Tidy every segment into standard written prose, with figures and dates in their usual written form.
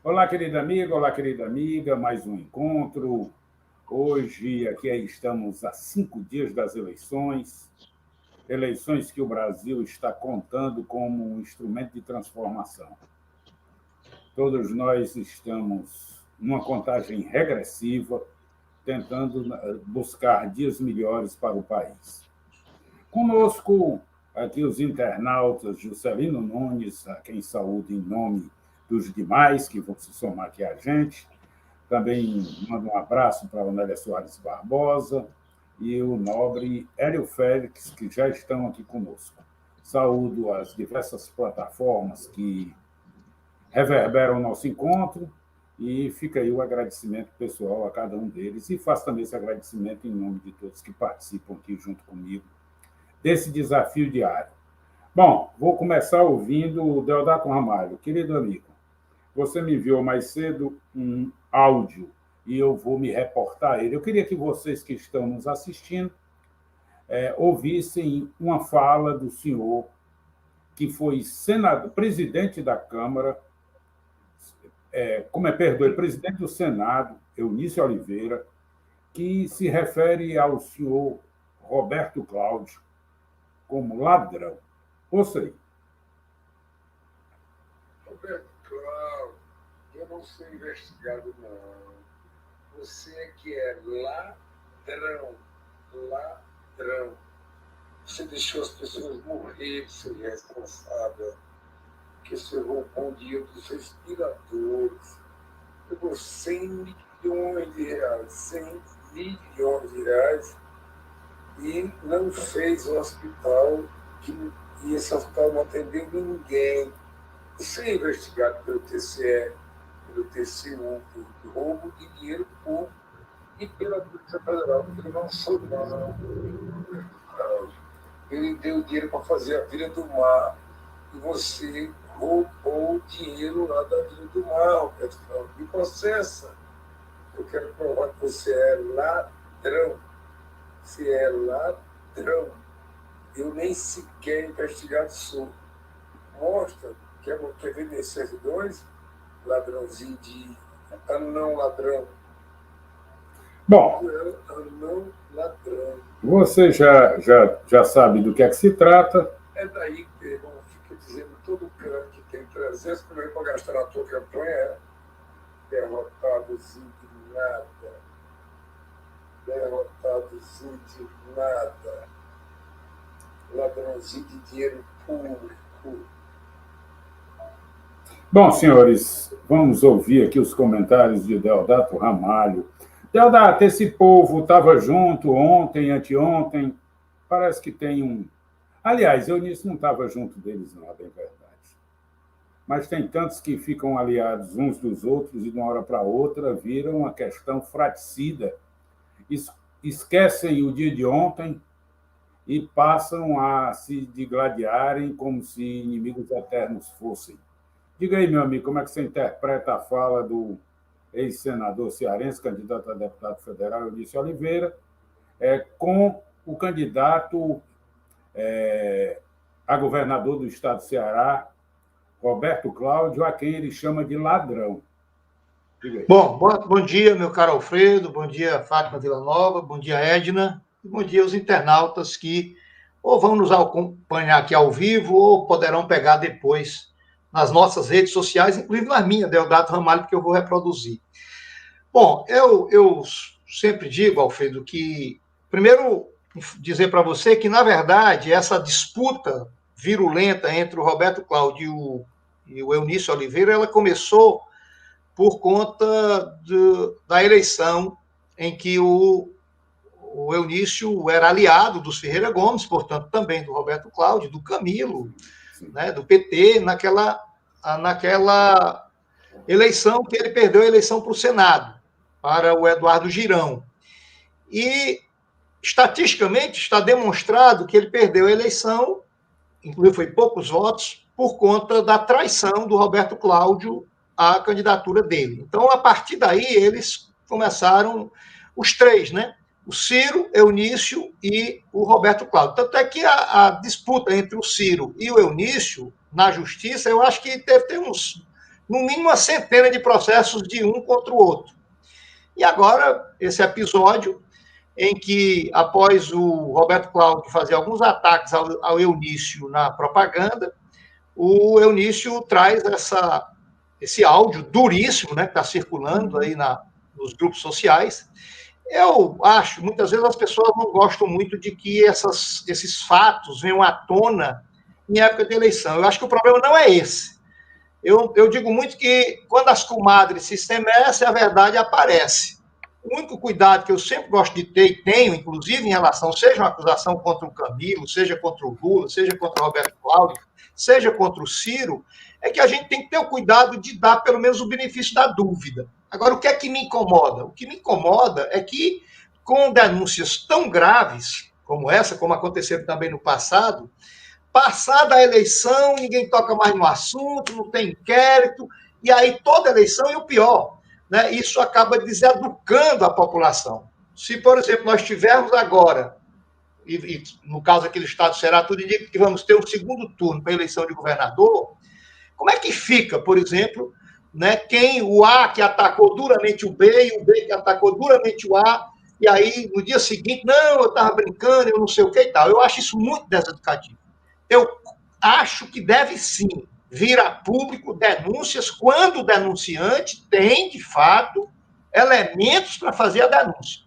Olá, querida amiga, mais um encontro. Hoje, aqui estamos a 5 dias das eleições que o Brasil está contando como um instrumento de transformação. Todos nós estamos numa contagem regressiva, tentando buscar dias melhores para o país. Conosco, aqui os internautas Juscelino Nunes, a quem saúdo em nome dos demais que vão se somar aqui a gente. Também mando um abraço para a Onélia Soares Barbosa e o nobre Hélio Félix, que já estão aqui conosco. Saúdo as diversas plataformas que reverberam o nosso encontro e fica aí o agradecimento pessoal a cada um deles e faço também esse agradecimento em nome de todos que participam aqui junto comigo desse desafio diário. Bom, vou começar ouvindo o Deodato Ramalho. Querido amigo, você me enviou mais cedo um áudio e eu vou me reportar a ele. Eu queria que vocês que estão nos assistindo ouvissem uma fala do senhor que foi presidente da Câmara, presidente do Senado, Eunício Oliveira, que se refere ao senhor Roberto Cláudio como ladrão. Ouça aí. Roberto Cláudio, eu não sou investigado, não. Você é que é ladrão. Você deixou as pessoas morrer, seu irresponsável. Porque você roubou o dinheiro dos respiradores. Pegou 100 milhões de reais. 100 milhões de reais. E não fez um hospital e esse hospital não atendeu ninguém. Você é investigado pelo TCE, pelo TCU, por roubo de dinheiro público e pela Polícia Federal, porque não sou não. Ele deu dinheiro para fazer a Vila do Mar e você roubou o dinheiro lá da Vila do Mar, Roberto Cláudio. Me processa. Eu quero provar que você é ladrão. Você é ladrão. Eu nem sequer investigado sou. Mostra. Quer ver meus servidores? Ladrãozinho de anão ladrão. Bom, anão ladrão. Você já sabe do que é que se trata. É daí que o irmão fica dizendo todo canto que tem 300 milhões para gastar na tua campanha. Derrotados de nada. Ladrãozinho de dinheiro público. Bom, senhores, vamos ouvir aqui os comentários de Deodato Ramalho. Deodato, esse povo estava junto ontem, anteontem, parece que tem um... Aliás, eu nisso não estava junto deles, não, é bem verdade. Mas tem tantos que ficam aliados uns dos outros e de uma hora para outra viram uma questão fraticida. Esquecem o dia de ontem e passam a se digladiarem como se inimigos eternos fossem. Diga aí, meu amigo, como é que você interpreta a fala do ex-senador cearense, candidato a deputado federal, Eunício Oliveira, com o candidato a governador do estado do Ceará, Roberto Cláudio, a quem ele chama de ladrão. Bom dia, meu caro Alfredo, bom dia, Fátima Villanova, bom dia, Edna, e bom dia aos internautas que ou vão nos acompanhar aqui ao vivo ou poderão pegar depois nas nossas redes sociais, inclusive nas minhas, Deodato Ramalho, porque eu vou reproduzir. Bom, eu sempre digo, Alfredo, que, primeiro, dizer para você que, na verdade, essa disputa virulenta entre o Roberto Cláudio e o Eunício Oliveira, ela começou por conta da eleição em que o Eunício era aliado dos Ferreira Gomes, portanto, também do Roberto Cláudio, do Camilo, né, do PT, naquela eleição que ele perdeu a eleição para o Senado, para o Eduardo Girão. E, estatisticamente, está demonstrado que ele perdeu a eleição, inclusive foi poucos votos, por conta da traição do Roberto Cláudio à candidatura dele. Então, a partir daí, eles começaram, os três, né? O Ciro, Eunício e o Roberto Cláudio. Tanto é que a disputa entre o Ciro e o Eunício, na justiça, eu acho que deve ter uns no mínimo uma centena de processos de um contra o outro. E agora, esse episódio em que, após o Roberto Cláudio fazer alguns ataques ao Eunício na propaganda, o Eunício traz esse áudio duríssimo, né, que está circulando aí nos grupos sociais. Eu acho, muitas vezes as pessoas não gostam muito de que esses fatos venham à tona em época de eleição. Eu acho que o problema não é esse. Eu digo muito que quando as comadres se estremecem, a verdade aparece. O único cuidado que eu sempre gosto de ter, e tenho, inclusive, em relação, seja uma acusação contra o Camilo, seja contra o Lula, seja contra o Roberto Cláudio, seja contra o Ciro, é que a gente tem que ter o cuidado de dar, pelo menos, o benefício da dúvida. Agora, o que é que me incomoda? O que me incomoda é que, com denúncias tão graves como essa, como aconteceu também no passado, passada a eleição, ninguém toca mais no assunto, não tem inquérito, e aí toda eleição, e o pior, né, isso acaba deseducando a população. Se, por exemplo, nós tivermos agora, e no caso aqui do Estado do Ceará, tudo indica que vamos ter um segundo turno para a eleição de governador, como é que fica, por exemplo, né, o A que atacou duramente o B e o B que atacou duramente o A, e aí no dia seguinte, não, eu estava brincando, eu não sei o que e tal. Eu acho isso muito deseducativo. Eu acho que deve sim vir a público denúncias quando o denunciante tem, de fato, elementos para fazer a denúncia.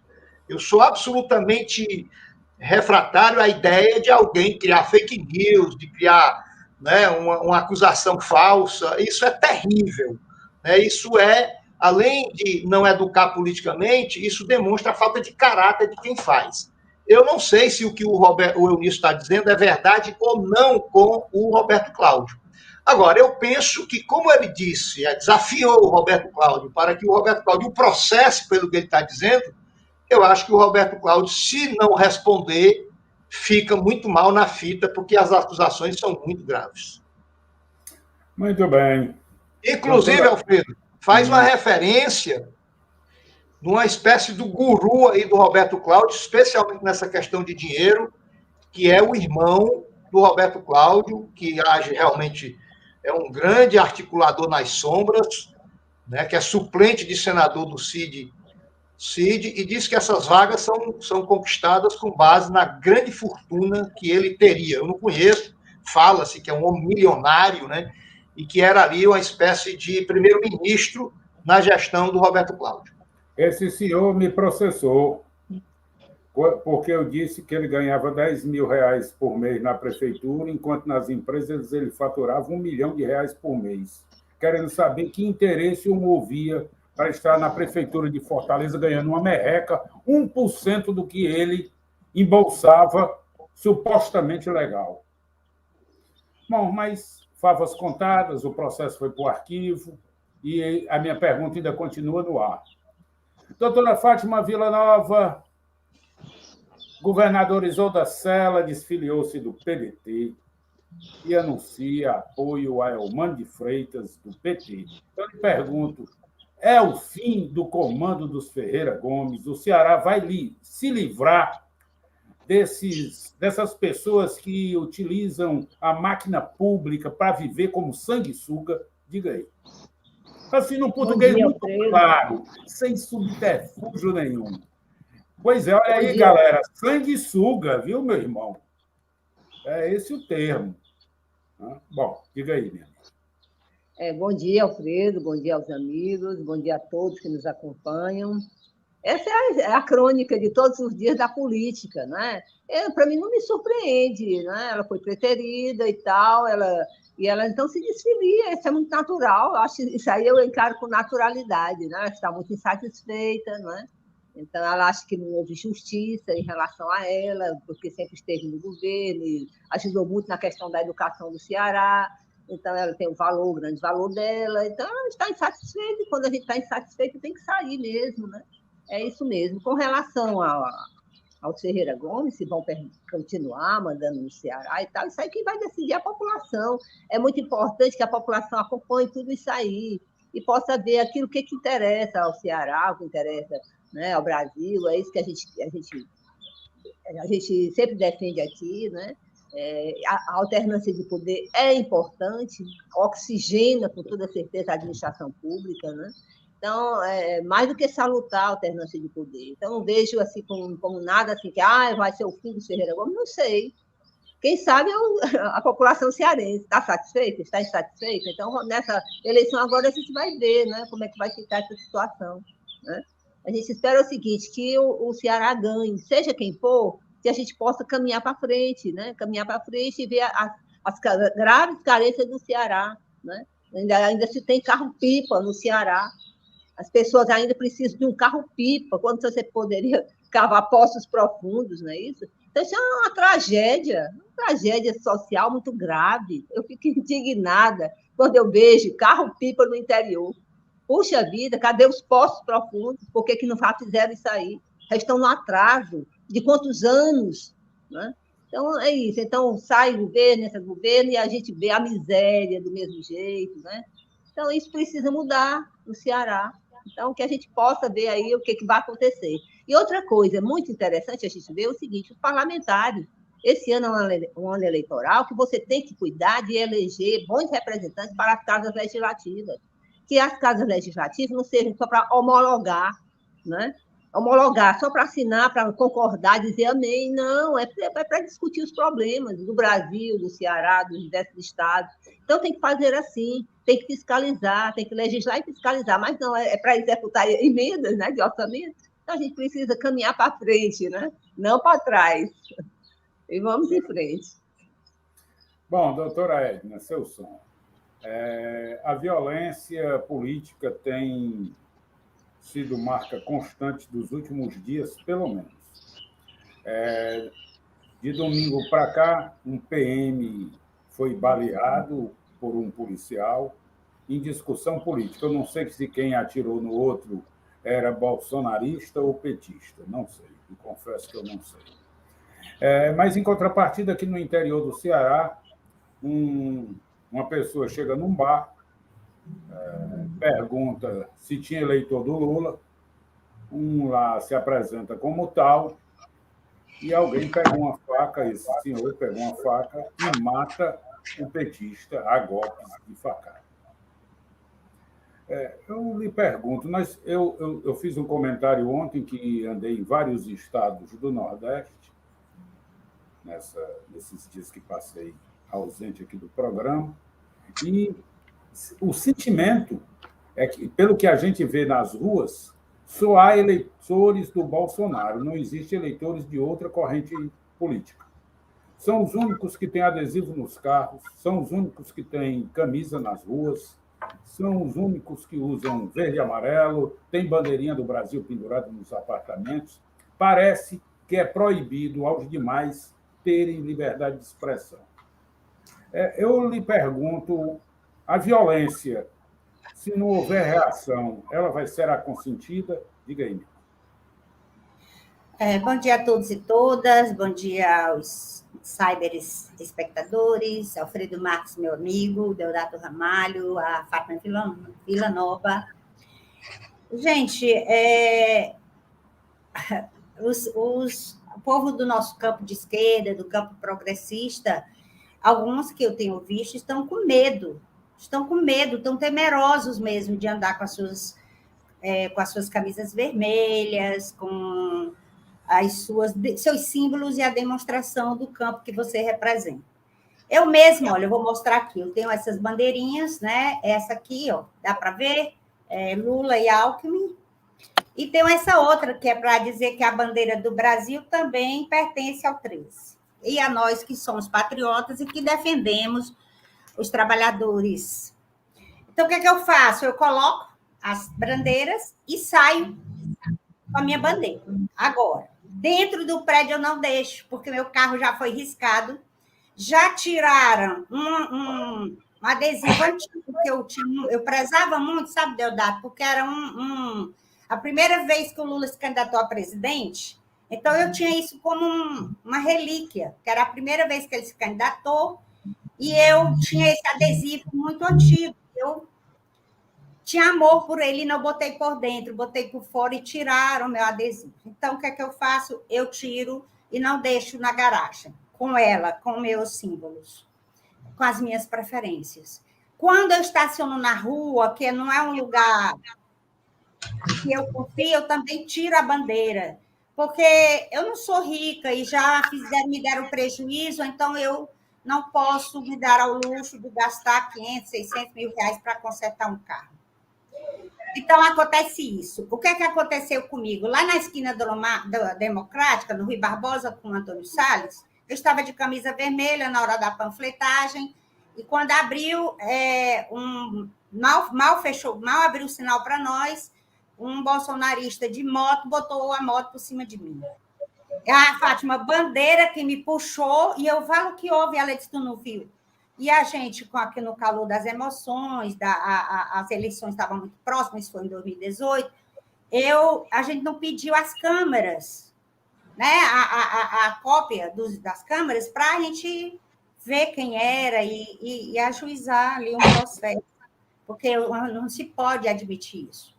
Eu sou absolutamente refratário à ideia de alguém criar fake news, de criar, né, uma acusação falsa. Isso é terrível. Né? Isso além de não educar politicamente, isso demonstra a falta de caráter de quem faz. Eu não sei se o que o Eunício está dizendo é verdade ou não com o Roberto Cláudio. Agora, eu penso que, como ele disse, desafiou o Roberto Cláudio para que o Roberto Cláudio o processe pelo que ele está dizendo, eu acho que o Roberto Cláudio, se não responder, fica muito mal na fita, porque as acusações são muito graves. Muito bem. Inclusive, Alfredo, faz uma referência numa espécie do guru aí do Roberto Cláudio, especialmente nessa questão de dinheiro, que é o irmão do Roberto Cláudio, que age realmente, é um grande articulador nas sombras, né, que é suplente de senador do Cid, e diz que essas vagas são conquistadas com base na grande fortuna que ele teria. Eu não conheço, fala-se que é um homem milionário, né, e que era ali uma espécie de primeiro-ministro na gestão do Roberto Cláudio. Esse senhor me processou, porque eu disse que ele ganhava R$10 mil por mês na prefeitura, enquanto nas empresas ele faturava R$1 milhão por mês, querendo saber que interesse o movia para estar na prefeitura de Fortaleza ganhando uma merreca, 1% do que ele embolsava, supostamente legal. Bom, mas favas contadas, o processo foi para o arquivo e a minha pergunta ainda continua no ar. Doutora Fátima Villanova, governadora Isolda Sela desfiliou-se do PDT e anuncia apoio a Elmano de Freitas, do PT. Então, eu lhe pergunto, é o fim do comando dos Ferreira Gomes? O Ceará vai se livrar dessas pessoas que utilizam a máquina pública para viver como sanguessuga? Diga aí. Assim, no português muito claro, sem subterfúgio nenhum. Pois é, olha aí, galera, sanguessuga, viu, meu irmão? É esse o termo. Bom, diga aí, minha amiga. Bom dia, Alfredo, bom dia aos amigos, bom dia a todos que nos acompanham. Essa é a crônica de todos os dias da política, né? Para mim não me surpreende, né? Ela foi preterida e tal, e ela então se desfilia, isso é muito natural, isso aí eu encaro com naturalidade, né? Ela está muito insatisfeita, né? Então ela acha que não houve justiça em relação a ela, porque sempre esteve no governo e ajudou muito na questão da educação do Ceará, então ela tem o grande valor dela, então ela está insatisfeita, e quando a gente está insatisfeito tem que sair mesmo, né? É isso mesmo. Com relação ao Ferreira Gomes, se vão continuar mandando no Ceará e tal, isso aí que vai decidir a população. É muito importante que a população acompanhe tudo isso aí e possa ver aquilo que interessa ao Ceará, o que interessa, né, ao Brasil. É isso que a gente sempre defende aqui, né? A alternância de poder é importante, oxigena, com toda certeza, a administração pública, né? Então, mais do que salutar a alternância de poder. Então, não vejo assim como nada assim, que vai ser o fim do Ferreira Gomes, não sei. Quem sabe a população cearense está satisfeita, está insatisfeita. Então, nessa eleição agora a gente vai ver, né, como é que vai ficar essa situação, né? A gente espera o seguinte, que o Ceará ganhe, seja quem for, que a gente possa caminhar para frente, né? Caminhar para frente e ver as graves carências do Ceará, né? Ainda se tem carro-pipa no Ceará. As pessoas ainda precisam de um carro-pipa, quando você poderia cavar poços profundos, não é isso? Então, isso é uma tragédia social muito grave. Eu fico indignada quando eu vejo carro-pipa no interior. Puxa vida, cadê os poços profundos? Por que não fizeram isso aí? Já estão no atraso de quantos anos, né? Então, é isso. Então, sai governo, entra governo, e a gente vê a miséria do mesmo jeito, né? Então, isso precisa mudar no Ceará. Então, que a gente possa ver aí o que vai acontecer. E outra coisa muito interessante a gente ver é o seguinte, os parlamentares, esse ano é um ano eleitoral que você tem que cuidar de eleger bons representantes para as casas legislativas. Que as casas legislativas não sejam só para homologar, né? Homologar só para assinar, para concordar, dizer amém. Não, é para discutir os problemas do Brasil, do Ceará, dos diversos estados. Então, tem que fazer assim, tem que fiscalizar, tem que legislar e fiscalizar, mas não é para executar emendas, né, de orçamento. Então, a gente precisa caminhar para frente, né? Não para trás. E vamos em frente. Bom, doutora Edna, seu som. A violência política tem sido marca constante dos últimos dias, pelo menos. De domingo para cá, um PM foi baleado por um policial em discussão política. Eu não sei se quem atirou no outro era bolsonarista ou petista, não sei, eu confesso que eu não sei. Mas, em contrapartida, aqui no interior do Ceará, uma pessoa chega num bar, pergunta se tinha eleitor do Lula, lá se apresenta como tal, e alguém pegou uma faca, esse senhor pegou uma faca e mata o petista a golpes de facada. Eu lhe pergunto, eu fiz um comentário ontem que andei em vários estados do Nordeste, nesses dias que passei ausente aqui do programa, e o sentimento é que, pelo que a gente vê nas ruas, só há eleitores do Bolsonaro, não existe eleitores de outra corrente política. São os únicos que têm adesivo nos carros, são os únicos que têm camisa nas ruas, são os únicos que usam verde e amarelo, tem bandeirinha do Brasil pendurada nos apartamentos. Parece que é proibido aos demais terem liberdade de expressão. Eu lhe pergunto, a violência, se não houver reação, ela será consentida? Diga aí. Bom dia a todos e todas, bom dia aos cyberespectadores, Alfredo Marques, meu amigo, Deodato Ramalho, a Fátima Villanova. Gente, o povo do nosso campo de esquerda, do campo progressista, alguns que eu tenho visto estão com medo, estão temerosos mesmo de andar com as suas camisas vermelhas, com seus símbolos e a demonstração do campo que você representa. Eu mesma, olha, eu vou mostrar aqui, eu tenho essas bandeirinhas, né? Essa aqui, ó, dá para ver? Lula e Alckmin. E tem essa outra, que é para dizer que a bandeira do Brasil também pertence ao 13. E a nós que somos patriotas e que defendemos os trabalhadores. Então, o que é que eu faço? Eu coloco as bandeiras e saio com a minha bandeira. Agora, dentro do prédio eu não deixo, porque meu carro já foi riscado. Já tiraram um adesivo antigo que eu prezava muito, sabe, Deodato? Porque era a primeira vez que o Lula se candidatou a presidente, então eu tinha isso como uma relíquia, que era a primeira vez que ele se candidatou, e eu tinha esse adesivo muito antigo. Eu tinha amor por ele e não botei por dentro, botei por fora e tiraram o meu adesivo. Então, o que é que eu faço? Eu tiro e não deixo na garagem. com ela, com meus símbolos, com as minhas preferências. Quando eu estaciono na rua, que não é um lugar que eu confio, eu também tiro a bandeira, porque eu não sou rica e já me deram prejuízo, então eu não posso me dar ao luxo de gastar 500, 600 mil reais para consertar um carro. Então, acontece isso. O que é que aconteceu comigo? Lá na esquina da Democrática, no Rui Barbosa, com o Antônio Salles, eu estava de camisa vermelha na hora da panfletagem, e quando abriu, mal abriu o sinal para nós, um bolsonarista de moto botou a moto por cima de mim. A Fátima Bandeira que me puxou, e eu falo que houve, ela disse, tu não viu. E a gente, aqui no calor das emoções, as eleições estavam muito próximas, isso foi em 2018, a gente não pediu as câmeras, né? A cópia das câmeras, para a gente ver quem era e ajuizar ali um processo, porque não se pode admitir isso.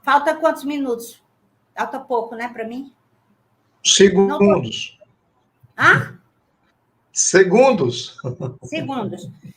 Falta quantos minutos? Falta pouco, né, para mim? Segundos. Hã? Segundos.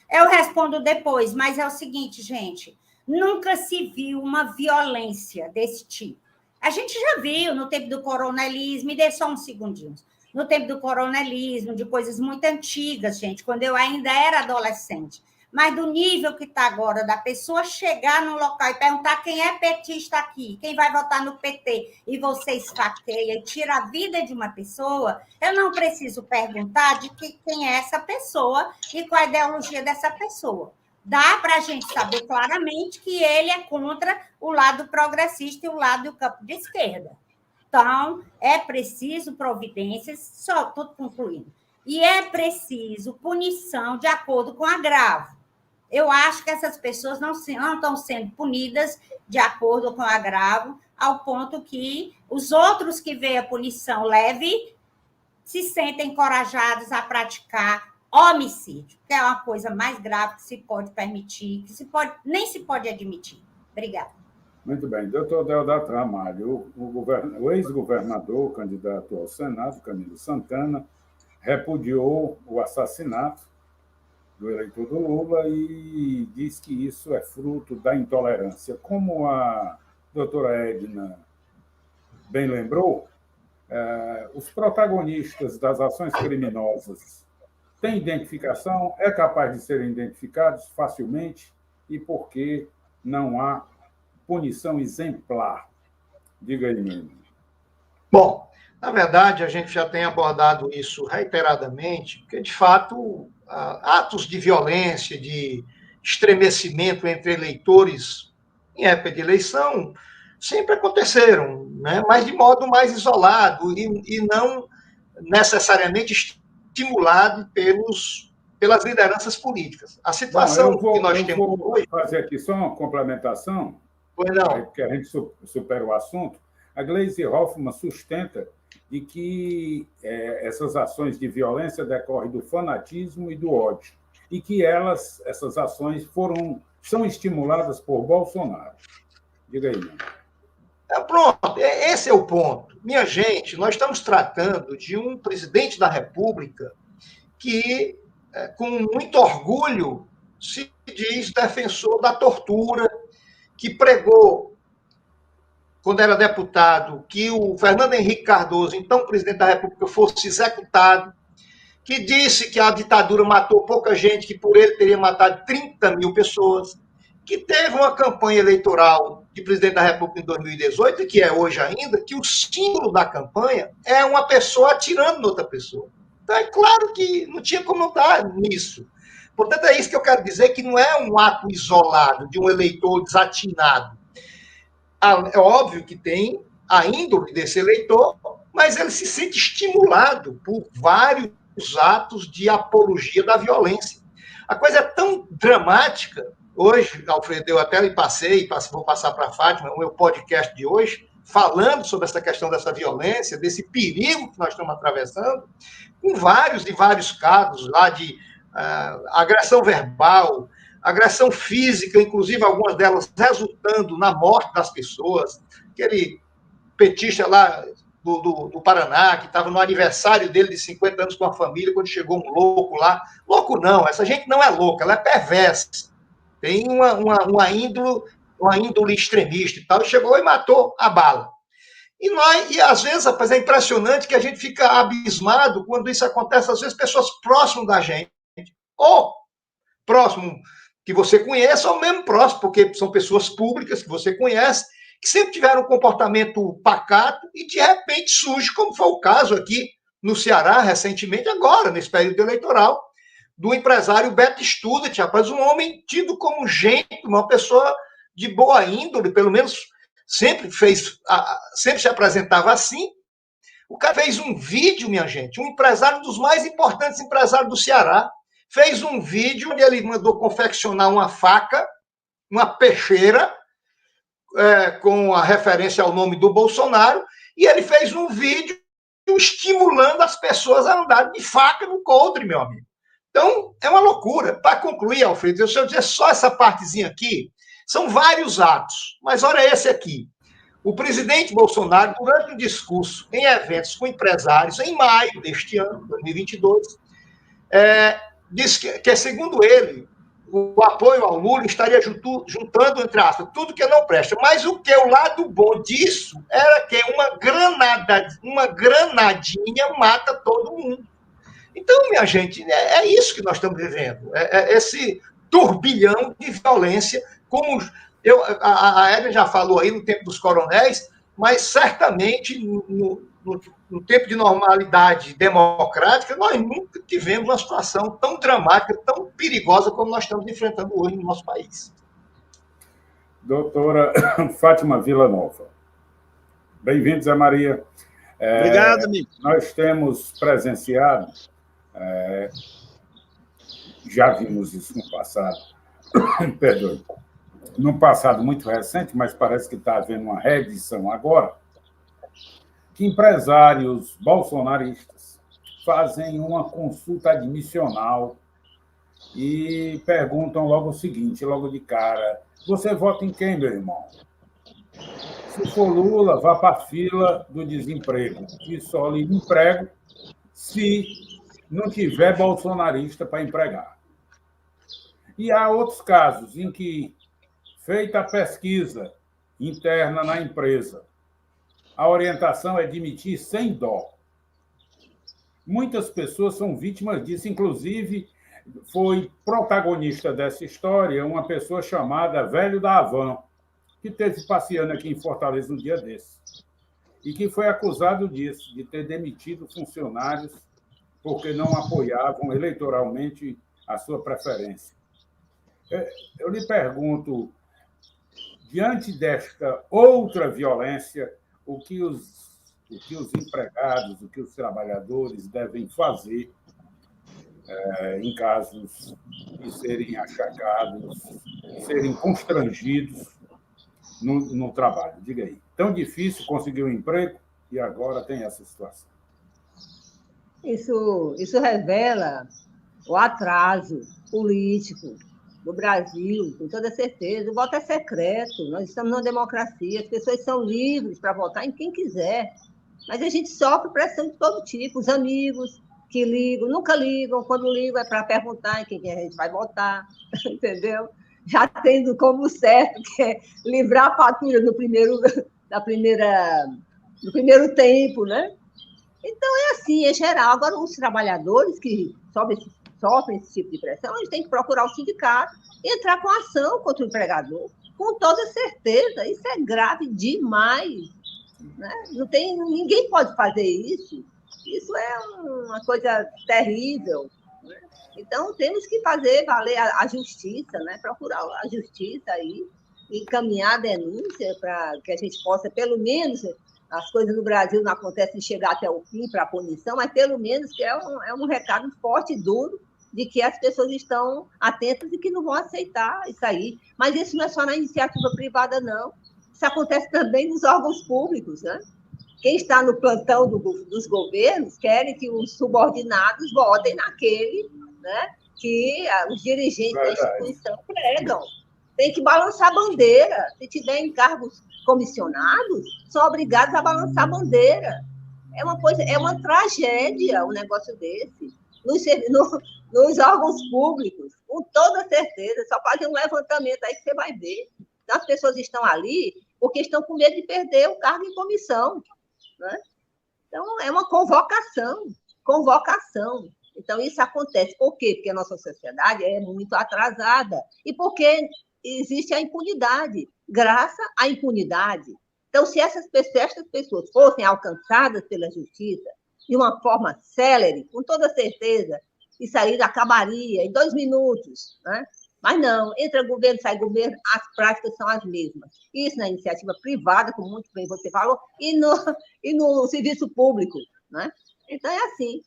Eu respondo depois, mas é o seguinte, gente, nunca se viu uma violência desse tipo. A gente já viu no tempo do coronelismo, me dê só uns segundinhos, no tempo do coronelismo, de coisas muito antigas, gente, quando eu ainda era adolescente, mas do nível que está agora, da pessoa chegar num local e perguntar quem é petista aqui, quem vai votar no PT, e você esfaqueia e tira a vida de uma pessoa, eu não preciso perguntar de quem é essa pessoa e qual a ideologia dessa pessoa. Dá para a gente saber claramente que ele é contra o lado progressista e o lado do campo de esquerda. Então, é preciso providências, só estou concluindo, e é preciso punição de acordo com o agravo. Eu acho que essas pessoas não estão sendo punidas de acordo com o agravo, ao ponto que os outros que veem a punição leve se sentem encorajados a praticar homicídio, que é uma coisa mais grave que se pode permitir, nem se pode admitir. Obrigada. Muito bem. Doutor Deodato Ramalho, o ex-governador, candidato ao Senado, Camilo Santana, repudiou o assassinato do eleitor do Lula e diz que isso é fruto da intolerância. Como a doutora Edna bem lembrou, os protagonistas das ações criminosas têm identificação, é capaz de serem identificados facilmente, e por que não há punição exemplar? Diga aí, menino. Bom, na verdade, a gente já tem abordado isso reiteradamente, porque, de fato, atos de violência, de estremecimento entre eleitores em época de eleição sempre aconteceram, né? Mas de modo mais isolado e não necessariamente estimulado pelas lideranças políticas. A situação que nós temos hoje... Vou fazer aqui só uma complementação, que a gente supera o assunto. A Gleisi Hoffmann sustenta de que essas ações de violência decorrem do fanatismo e do ódio, e que essas ações são estimuladas por Bolsonaro. Diga aí, mano. Pronto, esse é o ponto. Minha gente, nós estamos tratando de um presidente da República que, com muito orgulho, se diz defensor da tortura, que pregou, quando era deputado, que o Fernando Henrique Cardoso, então presidente da República, fosse executado, que disse que a ditadura matou pouca gente, que por ele teria matado 30 mil pessoas, que teve uma campanha eleitoral de presidente da República em 2018, que é hoje ainda, que o símbolo da campanha é uma pessoa atirando em outra pessoa. Então, é claro que não tinha como não dar nisso. Portanto, é isso que eu quero dizer, que não é um ato isolado de um eleitor desatinado. É óbvio que tem a índole desse eleitor, mas ele se sente estimulado por vários atos de apologia da violência. A coisa é tão dramática. Hoje, Alfredo, eu até lhe passei, vou passar para a Fátima, o meu podcast de hoje, falando sobre essa questão dessa violência, desse perigo que nós estamos atravessando, com vários casos lá de agressão verbal, agressão física, inclusive algumas delas resultando na morte das pessoas. Aquele petista lá do Paraná, que estava no aniversário dele de 50 anos com a família, quando chegou um louco lá. Louco não, essa gente não é louca, ela é perversa. Tem uma índole extremista e tal, e chegou e matou a bala. E às vezes, rapaz, é impressionante que a gente fica abismado quando isso acontece, às vezes, pessoas próximas da gente, ou próximo que você conheça, ou mesmo próximo, porque são pessoas públicas que você conhece, que sempre tiveram um comportamento pacato e, de repente, surge, como foi o caso aqui no Ceará, recentemente, agora, nesse período eleitoral, do empresário Beto Student, rapaz, um homem tido como gente, uma pessoa de boa índole, pelo menos sempre se apresentava assim. O cara fez um vídeo, minha gente, um empresário dos mais importantes empresários do Ceará, fez um vídeo onde ele mandou confeccionar uma faca, uma peixeira, com a referência ao nome do Bolsonaro, e ele fez um vídeo estimulando as pessoas a andarem de faca no coldre, meu amigo. Então, é uma loucura. Para concluir, Alfredo, se eu dizer só essa partezinha aqui, são vários atos, mas olha esse aqui. O presidente Bolsonaro, durante um discurso em eventos com empresários, em maio deste ano, 2022, disse que, segundo ele, o apoio ao Lula estaria juntando, entre aspas, tudo que não presta. Mas o lado bom disso era que uma granadinha mata todo mundo. Então, minha gente, é isso que nós estamos vivendo. Esse turbilhão de violência, como a Edna já falou aí no tempo dos coronéis, mas certamente no tempo de normalidade democrática, nós nunca tivemos uma situação tão dramática, tão perigosa como nós estamos enfrentando hoje no nosso país. Doutora Fátima Villanova. Bem-vindo, Zé Maria. Obrigado, amigo. Nós temos presenciado, já vimos isso no passado, perdoe, num passado muito recente, mas parece que está havendo uma reedição agora, que empresários bolsonaristas fazem uma consulta admissional e perguntam logo o seguinte, logo de cara: você vota em quem, meu irmão? Se for Lula, vá para a fila do desemprego, e só lhe emprego se não tiver bolsonarista para empregar. E há outros casos em que, feita a pesquisa interna na empresa, a orientação é demitir sem dó. Muitas pessoas são vítimas disso, inclusive foi protagonista dessa história uma pessoa chamada Velho da Havan, que esteve passeando aqui em Fortaleza um dia desse, e que foi acusado disso, de ter demitido funcionários porque não apoiavam eleitoralmente a sua preferência. Eu lhe pergunto, diante desta outra violência, o que os empregados, o que os trabalhadores devem fazer em casos de serem achacados, serem constrangidos no trabalho? Diga aí. Tão difícil conseguir um emprego e agora tem essa situação. Isso revela o atraso político do Brasil, com toda certeza. O voto é secreto, nós estamos numa democracia, as pessoas são livres para votar em quem quiser, mas a gente sofre pressão de todo tipo. Os amigos que ligam, nunca ligam, quando ligam é para perguntar em quem a gente vai votar, entendeu? Já tendo como certo, que é livrar a fatura no primeiro tempo, né? Então, é assim, é geral. Agora, os trabalhadores que sofrem esse tipo de pressão, eles têm que procurar o sindicato e entrar com ação contra o empregador, com toda certeza. Isso é grave demais, né? Ninguém pode fazer isso. Isso é uma coisa terrível, né? Então, temos que fazer valer a justiça, né? Procurar a justiça aí, encaminhar a denúncia para que a gente possa, pelo menos, as coisas no Brasil não acontecem de chegar até o fim para a punição, mas pelo menos que é um recado forte e duro de que as pessoas estão atentas e que não vão aceitar isso aí. Mas isso não é só na iniciativa privada, não. Isso acontece também nos órgãos públicos, né? Quem está no plantão dos governos querem que os subordinados votem naquele, né, que os dirigentes da instituição pregam. Tem que balançar a bandeira. Se tiver encargos comissionados, são obrigados a balançar a bandeira. É uma coisa, é uma tragédia um negócio desse. Nos órgãos públicos, com toda certeza, só fazer um levantamento aí que você vai ver. Então, as pessoas estão ali porque estão com medo de perder o cargo em comissão, né? Então, é uma convocação. Então, isso acontece. Por quê? Porque a nossa sociedade é muito atrasada. E porque existe a impunidade. Graças à impunidade. Então, se essas pessoas fossem alcançadas pela justiça de uma forma célere, com toda certeza, isso aí acabaria em 2 minutos, né? Mas não, entra governo, sai governo, as práticas são as mesmas. Isso na iniciativa privada, como muito bem você falou, e no serviço público, né? Então, é assim.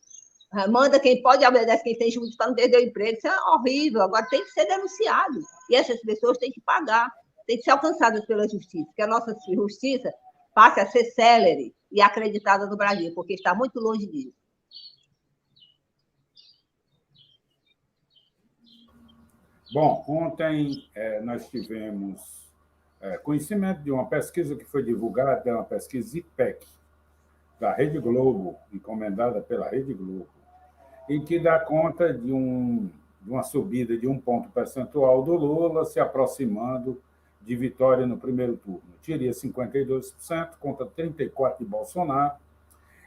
Manda quem pode, obedece quem tem juízo para não perder o emprego. Isso é horrível. Agora tem que ser denunciado. E essas pessoas têm que pagar, têm que ser alcançadas pela justiça, que a nossa justiça passe a ser célere e acreditada no Brasil, porque está muito longe disso. Bom, ontem nós tivemos conhecimento de uma pesquisa que foi divulgada, uma pesquisa IPEC, da Rede Globo, encomendada pela Rede Globo, e que dá conta de uma subida de 1 ponto percentual do Lula, se aproximando de vitória no primeiro turno. Teria 52% contra 34% de Bolsonaro,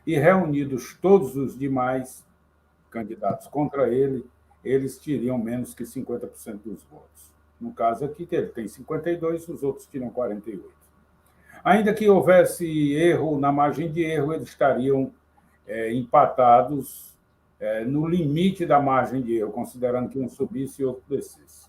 e reunidos todos os demais candidatos contra ele, eles teriam menos que 50% dos votos. No caso aqui, ele tem 52%, os outros teriam 48%. Ainda que houvesse erro, na margem de erro, eles estariam empatados no limite da margem de erro, considerando que um subisse e outro descesse.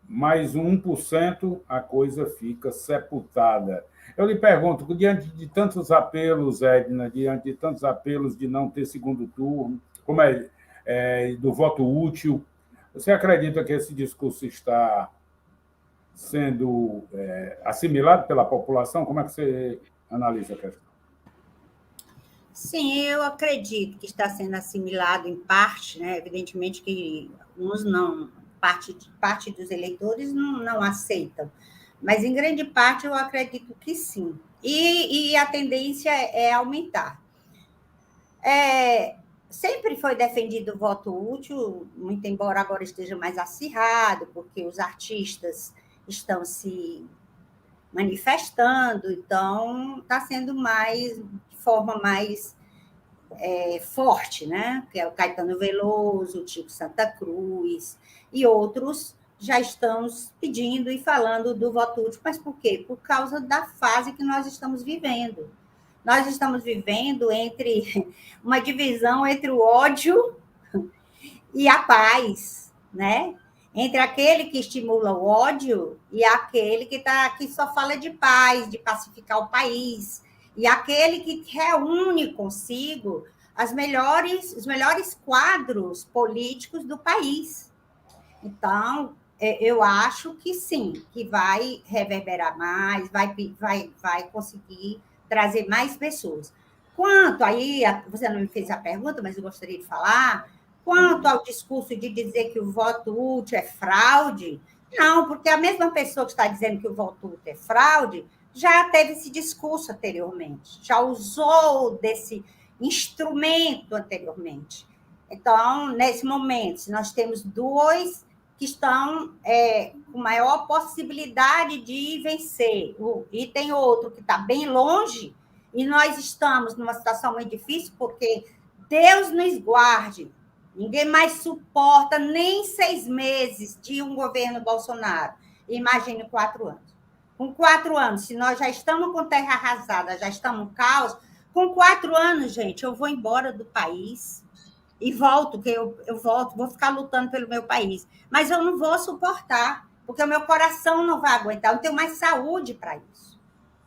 Mais 1%, a coisa fica sepultada. Eu lhe pergunto, diante de tantos apelos, Edna, diante de tantos apelos de não ter segundo turno, como do voto útil, você acredita que esse discurso está sendo assimilado pela população? Como é que você analisa a questão? Sim, eu acredito que está sendo assimilado em parte, né? Evidentemente que uns não, parte dos eleitores não aceitam, mas em grande parte eu acredito que sim. E a tendência é aumentar. Sempre foi defendido o voto útil, muito embora agora esteja mais acirrado, porque os artistas estão se manifestando, então está sendo de forma mais forte, né? Que é o Caetano Veloso, o Chico Santa Cruz e outros já estão pedindo e falando do voto útil. Mas por quê? Por causa da fase que nós estamos vivendo. Nós estamos vivendo uma divisão entre o ódio e a paz, né? Entre aquele que estimula o ódio e aquele que só fala de paz, de pacificar o país, e aquele que reúne consigo os melhores quadros políticos do país. Então, eu acho que sim, que vai reverberar mais, vai conseguir trazer mais pessoas. Quanto aí, você não me fez a pergunta, mas eu gostaria de falar, quanto ao discurso de dizer que o voto útil é fraude, não, porque a mesma pessoa que está dizendo que o voto útil é fraude já teve esse discurso anteriormente, já usou desse instrumento anteriormente. Então, nesse momento, se nós temos 2 que estão com maior possibilidade de vencer, e tem outro que está bem longe, e nós estamos numa situação muito difícil, porque Deus nos guarde, ninguém mais suporta nem 6 meses de um governo Bolsonaro. Imagine 4 anos. Com 4 anos, se nós já estamos com terra arrasada, já estamos no caos, com 4 anos, gente, eu vou embora do país e volto, que eu volto, vou ficar lutando pelo meu país. Mas eu não vou suportar, porque o meu coração não vai aguentar, eu não tenho mais saúde para isso.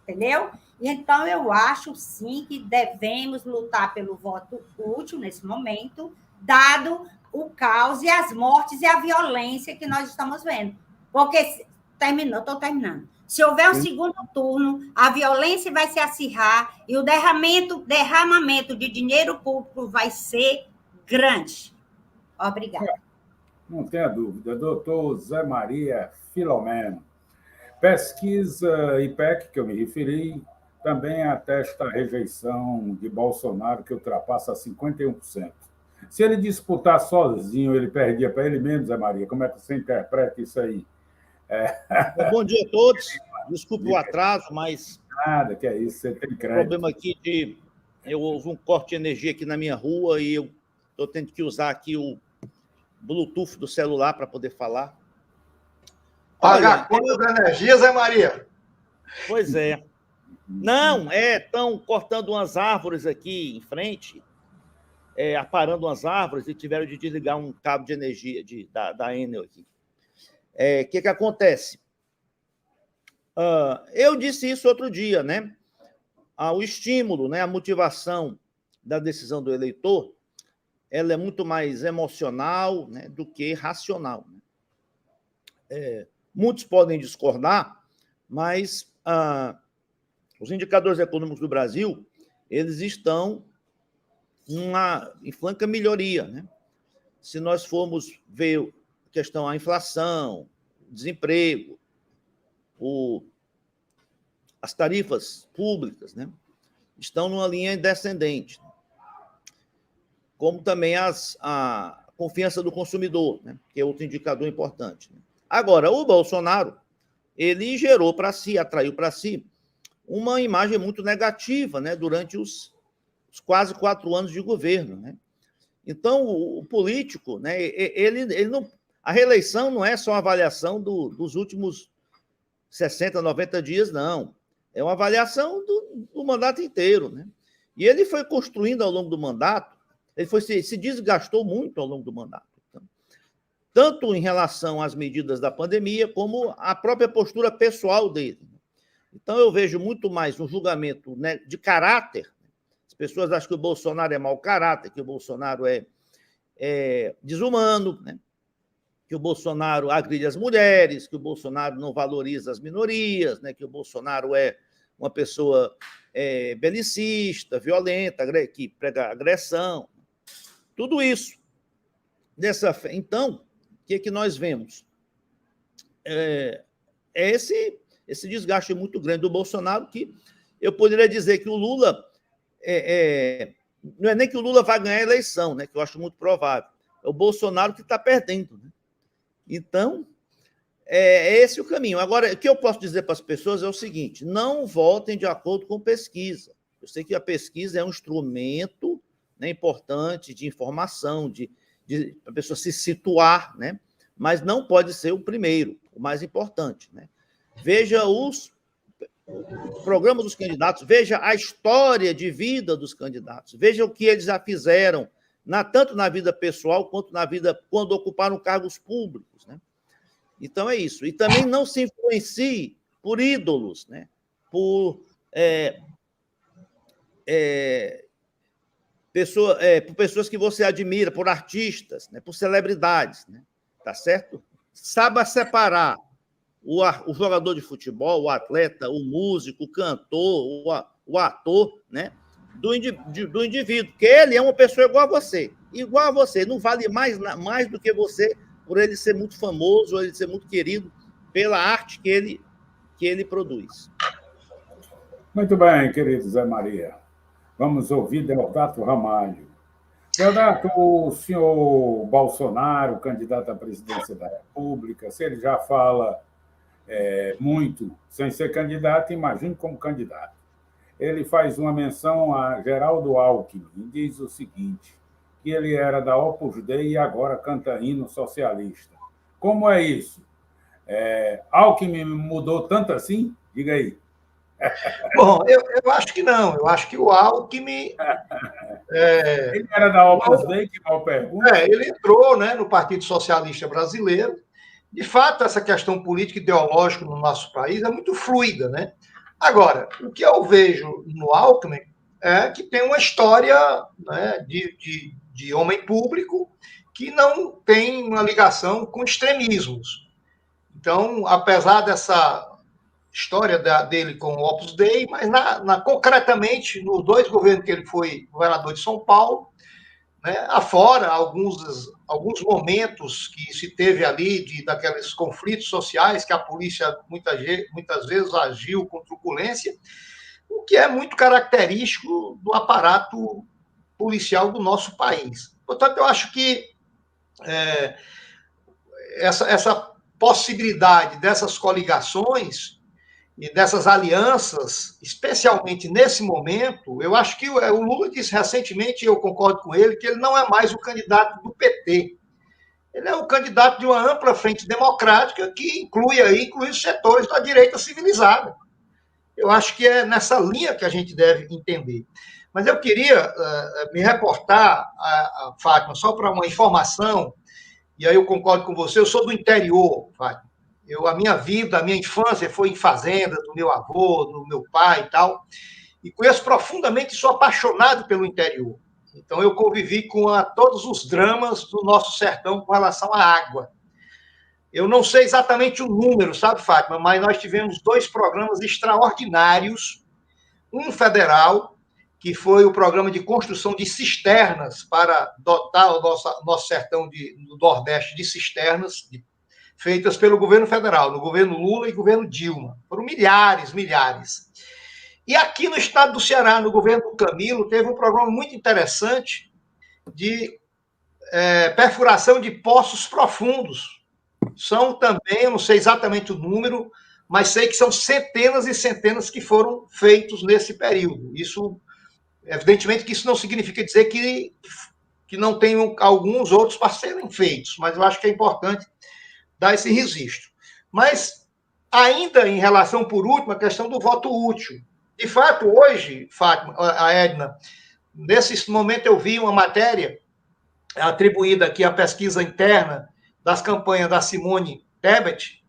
Entendeu? E então eu acho, sim, que devemos lutar pelo voto útil nesse momento, dado o caos e as mortes e a violência que nós estamos vendo. Porque, estou terminando. Se houver um segundo turno, a violência vai se acirrar e o derramamento de dinheiro público vai ser grande. Obrigada. Não tenha dúvida. Doutor Zé Maria Filomeno. Pesquisa IPEC, que eu me referi, também atesta a rejeição de Bolsonaro, que ultrapassa 51%. Se ele disputar sozinho, ele perdia para ele mesmo, Zé Maria. Como é que você interpreta isso aí? Bom dia a todos. Desculpe o atraso, mas... Nada, que é isso, você tem crédito. O problema aqui de... Houve um corte de energia aqui na minha rua e eu estou tendo que usar aqui o Bluetooth do celular para poder falar. Paga a conta da energia, Zé Maria. Pois é. Não, estão cortando umas árvores aqui em frente, aparando umas árvores e tiveram de desligar um cabo de energia da Enel aqui. O que acontece? Eu disse isso outro dia, né? O estímulo, né, a motivação da decisão do eleitor, ela é muito mais emocional, né, do que racional. Muitos podem discordar, mas os indicadores econômicos do Brasil, eles estão em franca melhoria, né? Se nós formos ver a questão da inflação, desemprego, as tarifas públicas, né, estão numa linha descendente, como também a confiança do consumidor, né, que é outro indicador importante. Agora, o Bolsonaro, ele gerou para si, atraiu para si, uma imagem muito negativa, né, durante os quase 4 anos de governo, né? Então, o político, né, ele não, a reeleição não é só uma avaliação dos últimos 60, 90 dias, não. É uma avaliação do mandato inteiro, né? E ele foi construindo ao longo do mandato, ele se desgastou muito ao longo do mandato. Então, tanto em relação às medidas da pandemia, como a própria postura pessoal dele. Então, eu vejo muito mais um julgamento, né, de caráter. As pessoas acham que o Bolsonaro é mau caráter, que o Bolsonaro é desumano, né? Que o Bolsonaro agride as mulheres, que o Bolsonaro não valoriza as minorias, né? Que o Bolsonaro é uma pessoa belicista, violenta, que prega agressão. Tudo isso. Então, o que nós vemos? Esse desgaste muito grande do Bolsonaro, que eu poderia dizer que o Lula... não é nem que o Lula vai ganhar a eleição, né, que eu acho muito provável. É o Bolsonaro que está perdendo. Né? Então, é esse o caminho. Agora, o que eu posso dizer para as pessoas é o seguinte: não votem de acordo com pesquisa. Eu sei que a pesquisa é um instrumento, né, importante de informação, para a pessoa se situar, né? Mas não pode ser o primeiro, o mais importante. Né? Veja os programas dos candidatos, veja a história de vida dos candidatos, veja o que eles já fizeram, tanto na vida pessoal quanto na vida quando ocuparam cargos públicos. Né? Então, é isso. E também não se influencie por ídolos, né? Por pessoas que você admira, por artistas, né? Por celebridades. Né? Tá certo? Saiba separar o jogador de futebol, o atleta, o músico, o cantor, o ator, né? do indivíduo, porque ele é uma pessoa igual a você, não vale mais do que você, por ele ser muito famoso, ou ele ser muito querido pela arte que ele produz. Muito bem, querido Zé Maria. Vamos ouvir Deodato Ramalho. Deodato, o senhor Bolsonaro, candidato à presidência da República, se ele já fala muito sem ser candidato, imagine como candidato. Ele faz uma menção a Geraldo Alckmin e diz o seguinte, que ele era da Opus Dei e agora canta hino socialista. Como é isso? Alckmin mudou tanto assim? Diga aí. Bom, eu acho que não. Eu acho que o Alckmin... Ele era da Opus Dei, que mal pergunta. Ele entrou, né, no Partido Socialista Brasileiro. De fato, essa questão política e ideológica no nosso país é muito fluida, né? Agora, o que eu vejo no Alckmin é que tem uma história, né, de homem público que não tem uma ligação com extremismos. Então, apesar dessa história dele com o Opus Dei, mas concretamente, nos 2 governos que ele foi governador de São Paulo, né, afora alguns momentos que se teve ali daqueles conflitos sociais que a polícia muitas vezes agiu com truculência, o que é muito característico do aparato policial do nosso país. Portanto, eu acho que essa possibilidade dessas coligações e dessas alianças, especialmente nesse momento, eu acho que o Lula disse recentemente, e eu concordo com ele, que ele não é mais o candidato do PT. Ele é o candidato de uma ampla frente democrática que inclui os setores da direita civilizada. Eu acho que é nessa linha que a gente deve entender. Mas eu queria me reportar, Fátima, só para uma informação, e aí eu concordo com você, eu sou do interior, Fátima. A minha vida, a minha infância foi em fazendas, do meu avô, do meu pai e tal, e conheço profundamente e sou apaixonado pelo interior. Então, eu convivi com todos os dramas do nosso sertão com relação à água. Eu não sei exatamente o número, sabe, Fátima, mas nós tivemos 2 programas extraordinários, um federal, que foi o programa de construção de cisternas para dotar o nosso sertão do Nordeste de cisternas, feitas pelo governo federal, no governo Lula e governo Dilma. Foram milhares. E aqui no estado do Ceará, no governo do Camilo, teve um programa muito interessante de perfuração de poços profundos. São também, eu não sei exatamente o número, mas sei que são centenas e centenas que foram feitos nesse período. Isso, evidentemente, que isso não significa dizer que não tenham alguns outros para serem feitos, mas eu acho que é importante dar esse registro. Mas, ainda em relação, por último, à questão do voto útil. De fato, hoje, Fátima, a Edna, nesse momento eu vi uma matéria atribuída aqui à pesquisa interna das campanhas da Simone Tebet,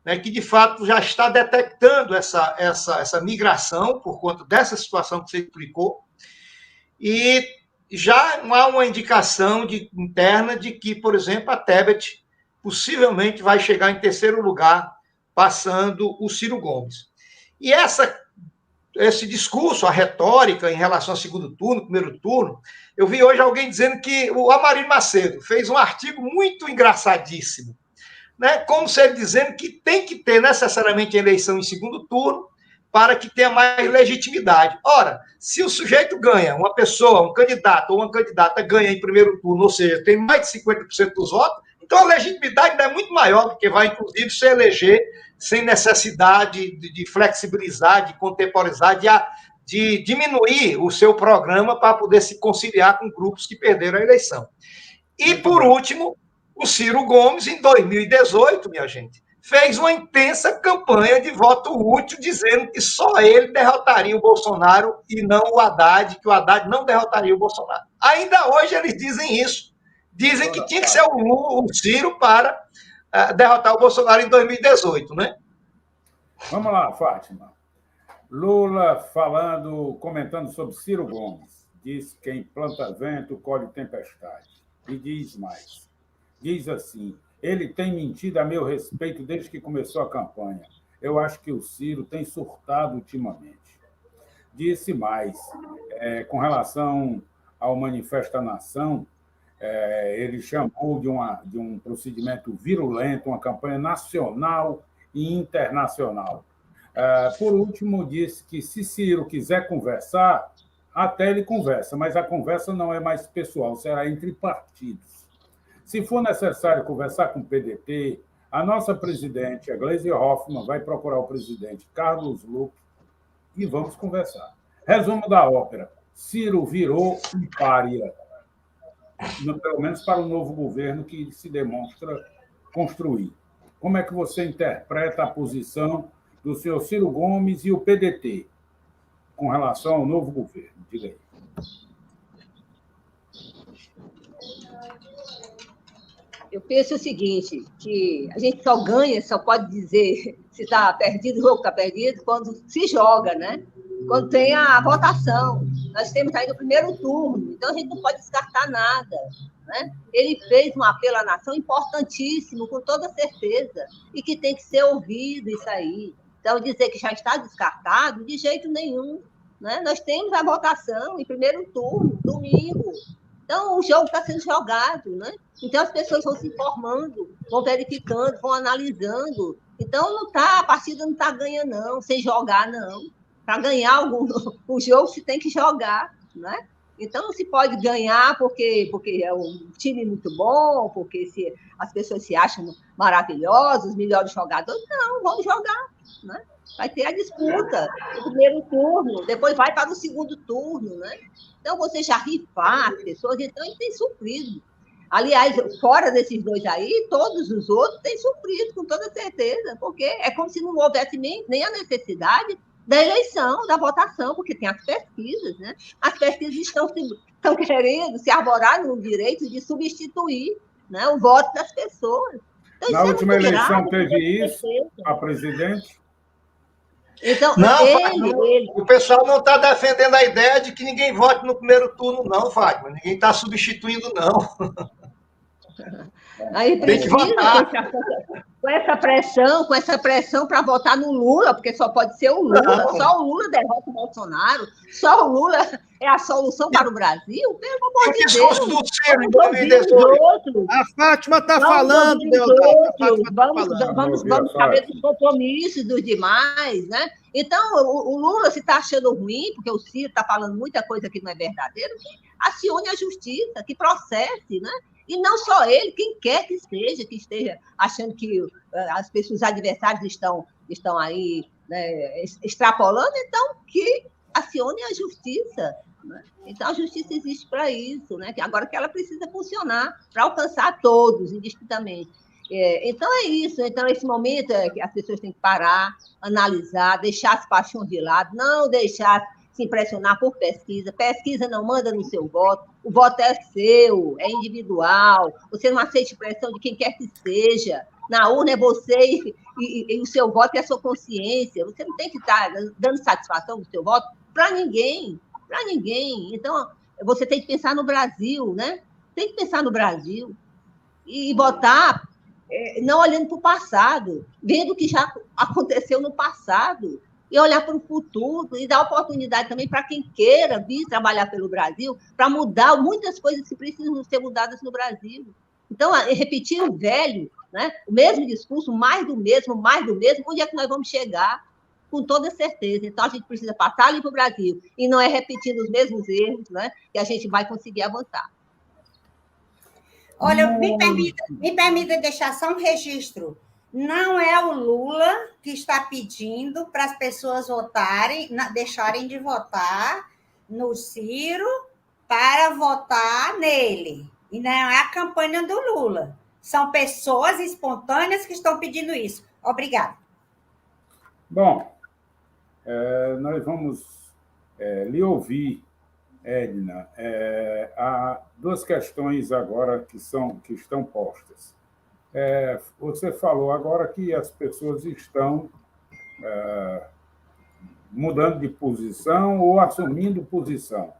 né, que, de fato, já está detectando essa migração por conta dessa situação que você explicou, e já há uma indicação interna de que, por exemplo, a Tebet possivelmente vai chegar em terceiro lugar, passando o Ciro Gomes. E esse discurso, a retórica em relação ao segundo turno, primeiro turno, eu vi hoje alguém dizendo que o Amarildo Macedo fez um artigo muito engraçadíssimo, né? Como se ele dizendo que tem que ter necessariamente eleição em segundo turno para que tenha mais legitimidade. Ora, se o sujeito ganha, uma pessoa, um candidato ou uma candidata ganha em primeiro turno, ou seja, tem mais de 50% dos votos, então a legitimidade ainda é muito maior, porque vai, inclusive, se eleger sem necessidade de flexibilizar, de contemporizar, de diminuir o seu programa para poder se conciliar com grupos que perderam a eleição. E, por último, o Ciro Gomes, em 2018, minha gente, fez uma intensa campanha de voto útil, dizendo que só ele derrotaria o Bolsonaro e não o Haddad, que o Haddad não derrotaria o Bolsonaro. Ainda hoje eles dizem isso. Dizem que tinha que ser o Ciro para derrotar o Bolsonaro em 2018, né? Vamos lá, Fátima. Lula comentando sobre Ciro Gomes. Diz que quem planta vento colhe tempestade. E diz mais. Diz assim, ele tem mentido a meu respeito desde que começou a campanha. Eu acho que o Ciro tem surtado ultimamente. Disse mais, com relação ao Manifesta Nação, ele chamou de um procedimento virulento, uma campanha nacional e internacional. Por último, disse que se Ciro quiser conversar, até ele conversa, mas a conversa não é mais pessoal, será entre partidos. Se for necessário conversar com o PDT, a nossa presidente, a Gleisi Hoffmann, vai procurar o presidente Carlos Luque e vamos conversar. Resumo da ópera, Ciro virou um pária, pelo menos para o novo governo que se demonstra construir. Como é que você interpreta a posição do senhor Ciro Gomes e o PDT com relação ao novo governo? Diga aí. Eu penso o seguinte, que a gente só ganha, só pode dizer se está perdido, o jogo está perdido, quando se joga, né? Quando tem a votação. Nós temos ainda o primeiro turno, então a gente não pode descartar nada, né? Ele fez um apelo à nação importantíssimo, com toda certeza, e que tem que ser ouvido isso aí. Então, dizer que já está descartado, de jeito nenhum, né? Nós temos a votação em primeiro turno, domingo. Então, o jogo está sendo jogado, né? Então, as pessoas vão se informando, vão verificando, vão analisando. Então, a partida não está ganha, não, sem jogar, não. Para ganhar o jogo, se tem que jogar, né? Então, não se pode ganhar porque é um time muito bom, porque as pessoas se acham maravilhosas, os melhores jogadores. Não, vamos jogar, né? Vai ter a disputa no primeiro turno, depois vai para o segundo turno, né? Então, você já rifar as pessoas, então ele tem sofrido. Aliás, fora desses dois aí, todos os outros têm sofrido, com toda certeza, porque é como se não houvesse nem a necessidade da eleição, da votação, porque tem as pesquisas, né? As pesquisas estão querendo se arborar no direito de substituir, né, o voto das pessoas. Então, Na última eleição teve isso, certeza. a presidente? Então, não, o pessoal não está defendendo a ideia de que ninguém vote no primeiro turno, não, Fátima. Ninguém está substituindo, não. Aí tem que votar. Com essa pressão para votar no Lula, porque só pode ser o Lula, não. Só o Lula derrota o Bolsonaro, só o Lula é a solução para o Brasil, pelo amor de Deus. Do Ciro em 2018. A Fátima está falando, Deodoro. Vamos saber dos compromissos dos demais, né? Então, o Lula, se está achando ruim, porque o Ciro está falando muita coisa que não é verdadeira, que acione a justiça, que processe, né? E não só ele, quem quer que esteja achando que os adversários estão aí, né, extrapolando, então que acione a justiça. Né? Então, a justiça existe para isso, né? Agora que ela precisa funcionar para alcançar todos, indistintamente. Então, é isso. Então, esse momento é que as pessoas têm que parar, analisar, deixar as paixões de lado, não deixar se impressionar por pesquisa. Pesquisa não manda no seu voto. O voto é seu, é individual. Você não aceita pressão de quem quer que seja. Na urna é você e o seu voto é a sua consciência. Você não tem que estar dando satisfação do seu voto para ninguém. Para ninguém. Então, você tem que pensar no Brasil, né? Tem que pensar no Brasil. E votar não olhando para o passado, vendo o que já aconteceu no passado. E olhar para o futuro e dar oportunidade também para quem queira vir trabalhar pelo Brasil, para mudar muitas coisas que precisam ser mudadas no Brasil. Então, repetir o velho, né? O mesmo discurso, mais do mesmo, onde é que nós vamos chegar? Com toda certeza. Então, a gente precisa passar ali para o Brasil, e não é repetindo os mesmos erros, né? Que a gente vai conseguir avançar. Olha, me permita deixar só um registro. Não é o Lula que está pedindo para as pessoas votarem, deixarem de votar no Ciro para votar nele. E não é a campanha do Lula. São pessoas espontâneas que estão pedindo isso. Obrigada. Bom, nós vamos lhe ouvir, Edna. Há duas questões agora que estão postas. Você falou agora que as pessoas estão mudando de posição ou assumindo posição.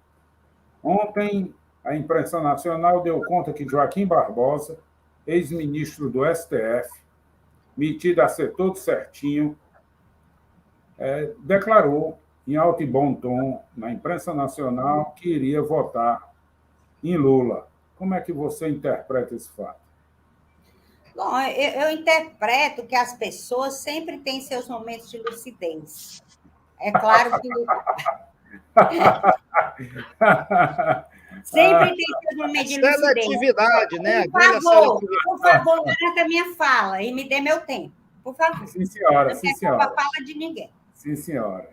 Ontem, a imprensa nacional deu conta que Joaquim Barbosa, ex-ministro do STF, metido a ser todo certinho, declarou em alto e bom tom na imprensa nacional que iria votar em Lula. Como é que você interpreta esse fato? Bom, eu interpreto que as pessoas sempre têm seus momentos de lucidez. É claro que... sempre tem seus momentos de lucidez. Seletividade, né? Por favor, garanta a minha fala e me dê meu tempo. Por favor. Sim, senhora. Não quero roubar a fala de ninguém. Sim, senhora.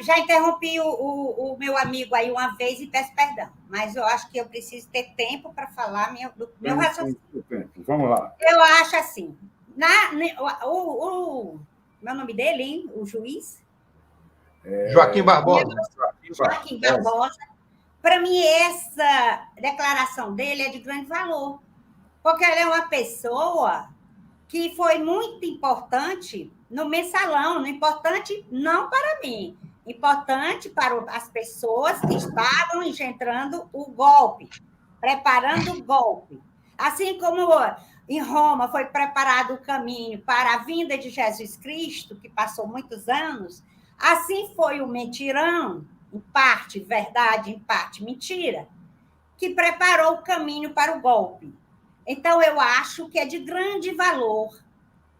Já interrompi o meu amigo aí uma vez e peço perdão, mas eu acho que eu preciso ter tempo para falar meu raciocínio. Vamos lá. Eu acho assim, meu nome dele, hein? O juiz? Joaquim Barbosa. Joaquim Barbosa. Para mim, essa declaração dele é de grande valor, porque ele é uma pessoa que foi muito importante no mensalão, importante não para mim, importante para as pessoas que estavam engendrando o golpe, preparando o golpe. Assim como em Roma foi preparado o caminho para a vinda de Jesus Cristo, que passou muitos anos, assim foi o mentirão, em parte verdade, em parte mentira, que preparou o caminho para o golpe. Então, eu acho que é de grande valor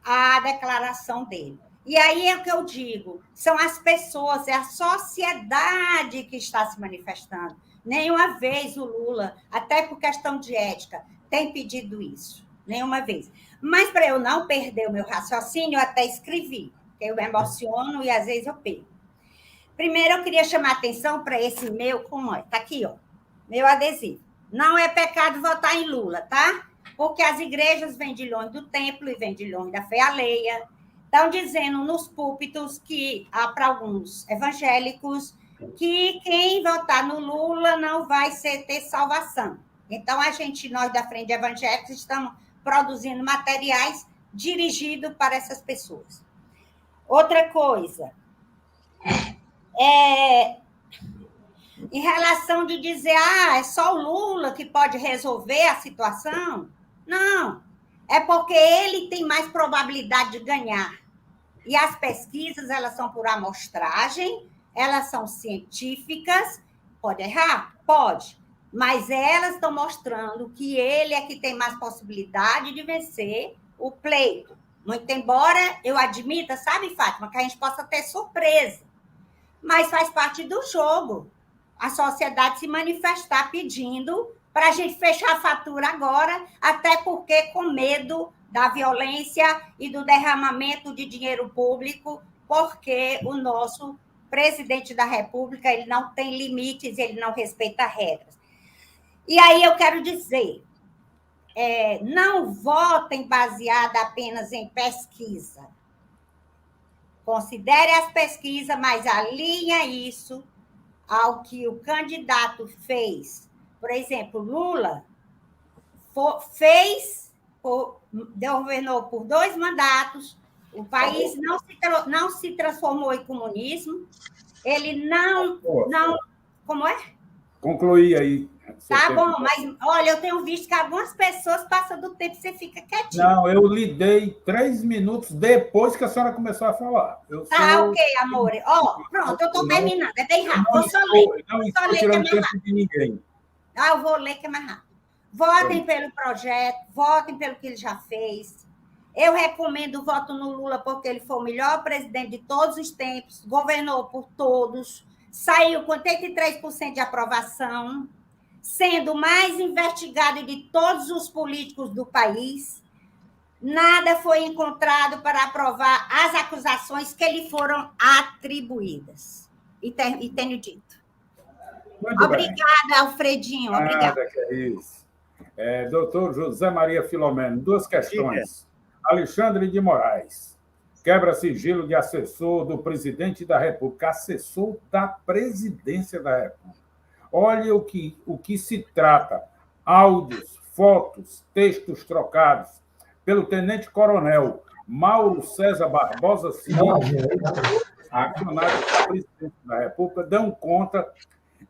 a declaração dele. E aí é o que eu digo, são as pessoas, é a sociedade que está se manifestando. Nenhuma vez o Lula, até por questão de ética, tem pedido isso. Nenhuma vez. Mas para eu não perder o meu raciocínio, eu até escrevi. Eu me emociono e às vezes eu perco. Primeiro, eu queria chamar a atenção para esse meu, como é? Está aqui, ó, meu adesivo. Não é pecado votar em Lula, tá? Porque as igrejas vêm de longe do templo e vêm de longe da fé alheia. Estão dizendo nos púlpitos que, para alguns evangélicos, que quem votar no Lula não vai ter salvação. Então, nós da Frente Evangélica, estamos produzindo materiais dirigidos para essas pessoas. Outra coisa, em relação de dizer, é só o Lula que pode resolver a situação, não, é porque ele tem mais probabilidade de ganhar. E as pesquisas, elas são por amostragem, elas são científicas, pode errar? Pode, mas elas estão mostrando que ele é que tem mais possibilidade de vencer o pleito. Muito embora eu admita, sabe, Fátima, que a gente possa ter surpresa, mas faz parte do jogo. A sociedade se manifestar pedindo para a gente fechar a fatura agora, até porque com medo da violência e do derramamento de dinheiro público, porque o nosso presidente da República ele não tem limites, ele não respeita regras. E aí eu quero dizer, não votem baseada apenas em pesquisa. Considere as pesquisas, mas alinha isso ao que o candidato fez. Por exemplo, Lula governou por 2 mandatos, o país não se transformou em comunismo, ele não... Como é? Concluí aí. Tá bom, mas olha, eu tenho visto que algumas pessoas passam do tempo e você fica quietinho. Não, eu lhe dei 3 minutos depois que a senhora começou a falar. Ok, amor. Pronto, eu estou terminando. É bem rápido. Vou só ler. Não estou tirando tempo de ninguém. Eu vou ler que é mais rápido. Votem pelo projeto, votem pelo que ele já fez. Eu recomendo o voto no Lula porque ele foi o melhor presidente de todos os tempos, governou por todos, saiu com 83% de aprovação, sendo o mais investigado de todos os políticos do país. Nada foi encontrado para aprovar as acusações que lhe foram atribuídas. E tenho dito. Muito obrigada, bem. Alfredinho. Obrigada. Que é isso. Doutor José Maria Filomeno, 2 questões. Alexandre de Moraes, quebra sigilo de assessor do presidente da República, assessor da presidência da República. Olha o que se trata. Áudios, fotos, textos trocados pelo tenente-coronel Mauro César Barbosa Silva, acionário da presidência da República, dão conta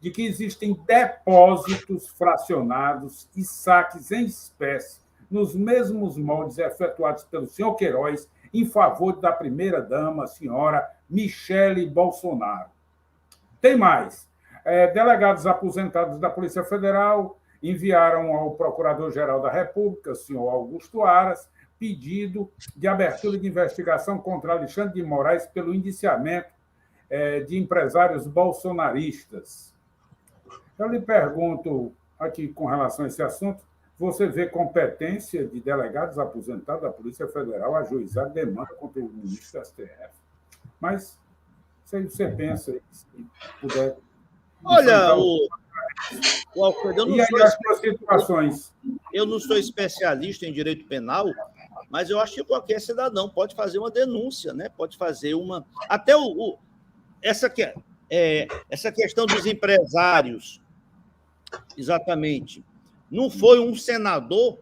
de que existem depósitos fracionados e saques em espécie nos mesmos moldes efetuados pelo senhor Queiroz em favor da primeira-dama, a senhora Michele Bolsonaro. Tem mais. Delegados aposentados da Polícia Federal enviaram ao Procurador-Geral da República, o senhor Augusto Aras, pedido de abertura de investigação contra Alexandre de Moraes pelo indiciamento de empresários bolsonaristas. Eu lhe pergunto aqui com relação a esse assunto, você vê competência de delegados aposentados da Polícia Federal a ajuizar demanda contra o ministro da STF? Mas, se você pensa, se puder... Olha, Alfredo, eu não sou especialista em direito penal, mas eu acho que qualquer cidadão pode fazer uma denúncia, né? Pode fazer uma... Até essa questão dos empresários, exatamente. Não foi um senador,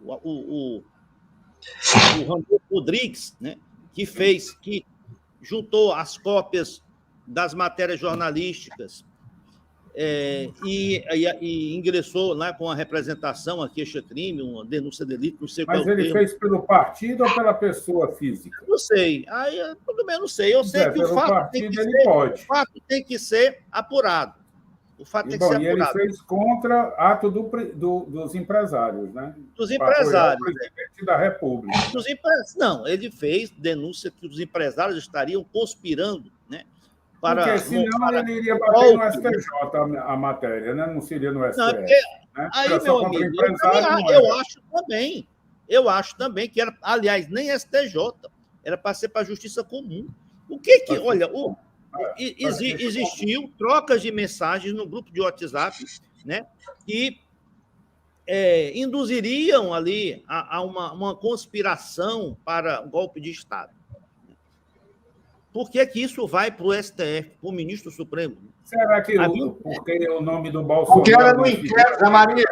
o Ramon Rodrigues, né, que juntou as cópias das matérias jornalísticas e ingressou lá com a representação, a queixa-crime, uma denúncia de delito, não sei qual. Mas ele fez pelo partido ou pela pessoa física? Não sei. Aí, tudo bem, não sei. Eu sei que o fato tem que ser apurado. O fato tem que ser apurado. E ele fez contra ato dos empresários, né? Dos empresários. O presidente da República. Não, ele fez denúncia que os empresários estariam conspirando, né? Porque senão ele iria bater no STJ a matéria, né? Não seria no STF. Não, porque, né? Aí, meu amigo, eu acho também que era, aliás, nem STJ, era para ser para a Justiça Comum. O que que, olha, existiu trocas de mensagens no grupo de WhatsApp, né? Que induziriam ali a uma conspiração para um golpe de Estado. Por que que isso vai para o STF, para o ministro Supremo? Será que porque o nome do Bolsonaro... Porque era no inquérito, Zé Maria.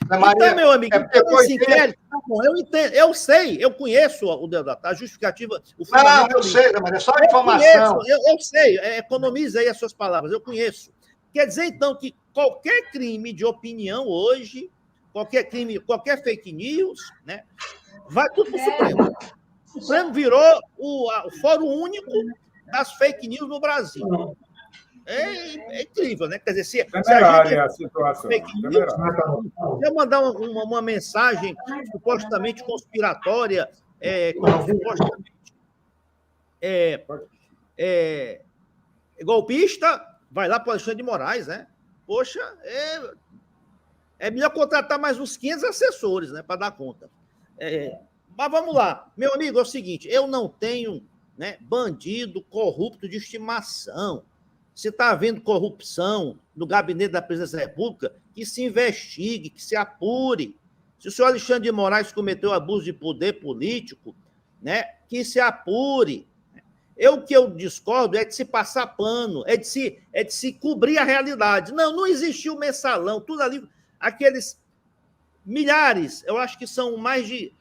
Então, meu amigo, esse inquérito, tá bom, eu entendo, eu sei, eu conheço o Deodato, a justificativa... Não, eu sei, Zé Maria, é só informação. Eu sei, economize aí as suas palavras, eu conheço. Quer dizer, então, que qualquer crime de opinião hoje, qualquer crime, qualquer fake news, né, vai tudo para o Supremo. O Supremo virou o fórum único das fake news no Brasil. É incrível, né? Quer dizer, se a gente... a situação. Se eu mandar uma mensagem supostamente conspiratória, supostamente golpista, vai lá para o Alexandre de Moraes, né? Poxa, é melhor contratar mais uns 500 assessores, né, para dar conta. Mas vamos lá. Meu amigo, é o seguinte, eu não tenho, né, bandido corrupto de estimação. Se está havendo corrupção no gabinete da Presidência da República, que se investigue, que se apure. Se o senhor Alexandre de Moraes cometeu abuso de poder político, né, que se apure. O que eu discordo é de se passar pano, é de se cobrir a realidade. Não existiu mensalão, tudo ali, aqueles milhares, eu acho que são mais de...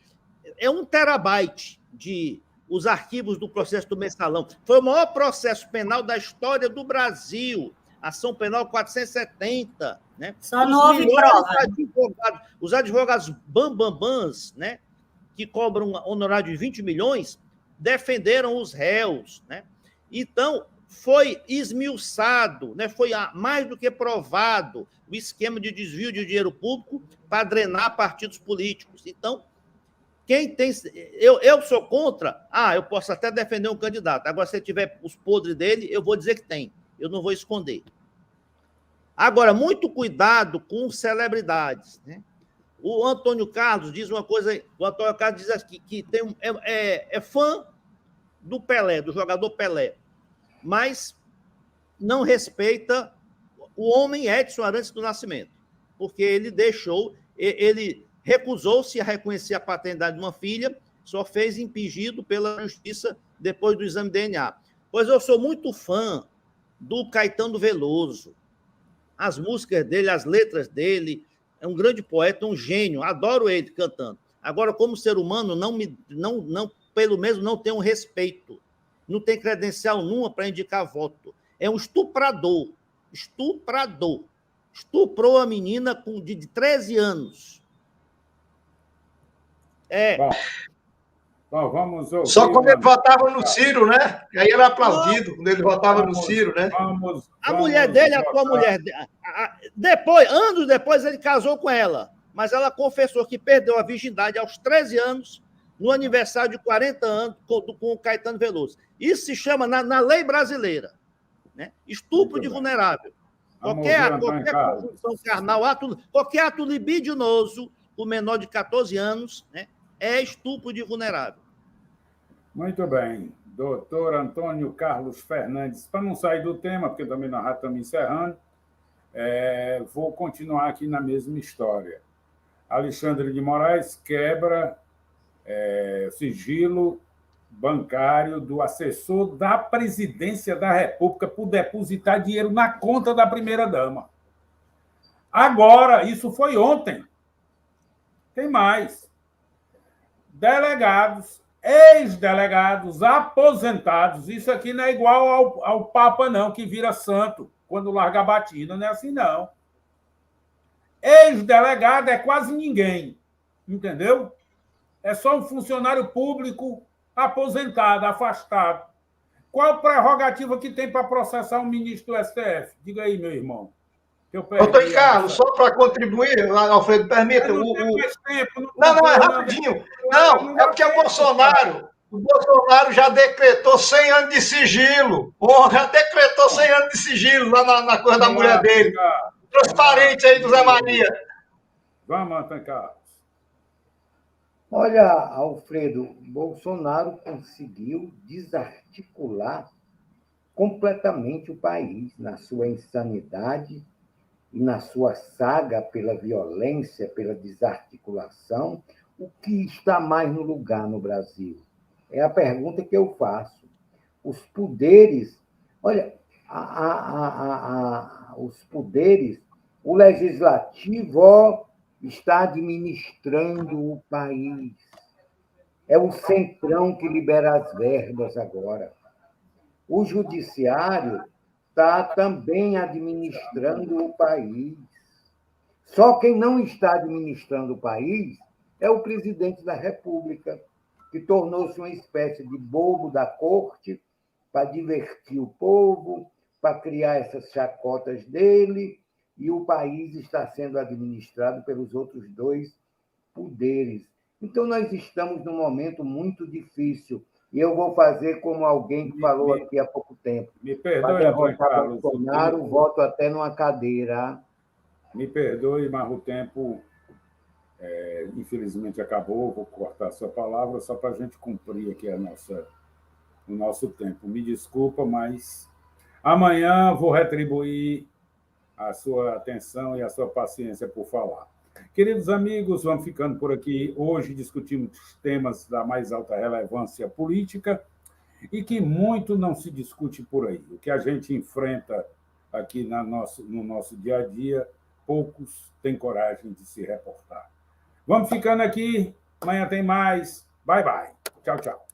É 1 terabyte de os arquivos do processo do mensalão. Foi o maior processo penal da história do Brasil. Ação penal 470. Né? Só não houve prova. Os advogados bambambãs, né, que cobram honorário de 20 milhões, defenderam os réus. Né? Então, foi esmiuçado, né? Foi mais do que provado o esquema de desvio de dinheiro público para drenar partidos políticos. Então, quem tem... Eu sou contra. Eu posso até defender um candidato. Agora, se tiver os podres dele, eu vou dizer que tem. Eu não vou esconder. Agora, muito cuidado com celebridades. Né? O Antônio Carlos diz uma coisa... O Antônio Carlos diz aqui que é fã do Pelé, do jogador Pelé, mas não respeita o homem Edson Arantes do Nascimento, porque ele recusou-se a reconhecer a paternidade de uma filha, só fez impedido pela justiça depois do exame de DNA. Pois eu sou muito fã do Caetano Veloso. As músicas dele, as letras dele, é um grande poeta, um gênio, adoro ele cantando. Agora, como ser humano, pelo menos não tem um respeito, não tem credencial nenhuma para indicar voto. É um estuprador. Estuprou a menina de 13 anos. Bom, vamos ouvir. Só quando ele votava no Ciro, né? E aí era aplaudido quando ele votava no Ciro, né? A mulher dele, a atual mulher dele. Anos depois, ele casou com ela. Mas ela confessou que perdeu a virgindade aos 13 anos, no aniversário de 40 anos, com o Caetano Veloso. Isso se chama, na lei brasileira, né? Estupro de vulnerável. Qualquer conjunção carnal, qualquer ato libidinoso, o menor de 14 anos, né, é estupro de vulnerável. Muito bem. Doutor Antônio Carlos Fernandes, para não sair do tema, porque também nós já estamos encerrando, vou continuar aqui na mesma história. Alexandre de Moraes quebra sigilo bancário do assessor da Presidência da República por depositar dinheiro na conta da primeira-dama. Agora, isso foi ontem. Tem mais. Delegados, ex-delegados, aposentados. Isso aqui não é igual ao Papa, não, que vira santo quando larga a batina. Não é assim, não. Ex-delegado é quase ninguém. Entendeu? É só um funcionário público aposentado, afastado. Qual prerrogativa que tem para processar um ministro do STF? Diga aí, meu irmão. Doutor Carlos, só para contribuir, Alfredo, permita. Eu não tenho mais tempo. Não, é rapidinho. Não, é porque o Bolsonaro já decretou 100 anos de sigilo. Já decretou 100 anos de sigilo lá na coisa da mulher dele. Transparente aí do Zé Maria. Vamos, Antônio Carlos. Olha, Alfredo, Bolsonaro conseguiu desarticular completamente o país na sua insanidade e na sua saga pela violência, pela desarticulação. O que está mais no lugar no Brasil? É a pergunta que eu faço. Os poderes... Olha, os poderes, o legislativo está administrando o país. É o Centrão que libera as verbas agora. O judiciário está também administrando o país. Só quem não está administrando o país é o presidente da República, que tornou-se uma espécie de bobo da corte para divertir o povo, para criar essas chacotas dele, e o país está sendo administrado pelos outros dois poderes. Então, nós estamos num momento muito difícil. E eu vou fazer como alguém que falou aqui há pouco tempo. Me perdoe, Antônio Carlos. Bolsonaro, voto até numa cadeira. Me perdoe, mas o tempo, infelizmente, acabou. Vou cortar a sua palavra só para a gente cumprir aqui o nosso tempo. Me desculpa, mas amanhã vou retribuir a sua atenção e a sua paciência por falar. Queridos amigos, vamos ficando por aqui. Hoje discutimos temas da mais alta relevância política e que muito não se discute por aí. O que a gente enfrenta aqui no nosso dia a dia, poucos têm coragem de se reportar. Vamos ficando aqui. Amanhã tem mais. Bye, bye. Tchau, tchau.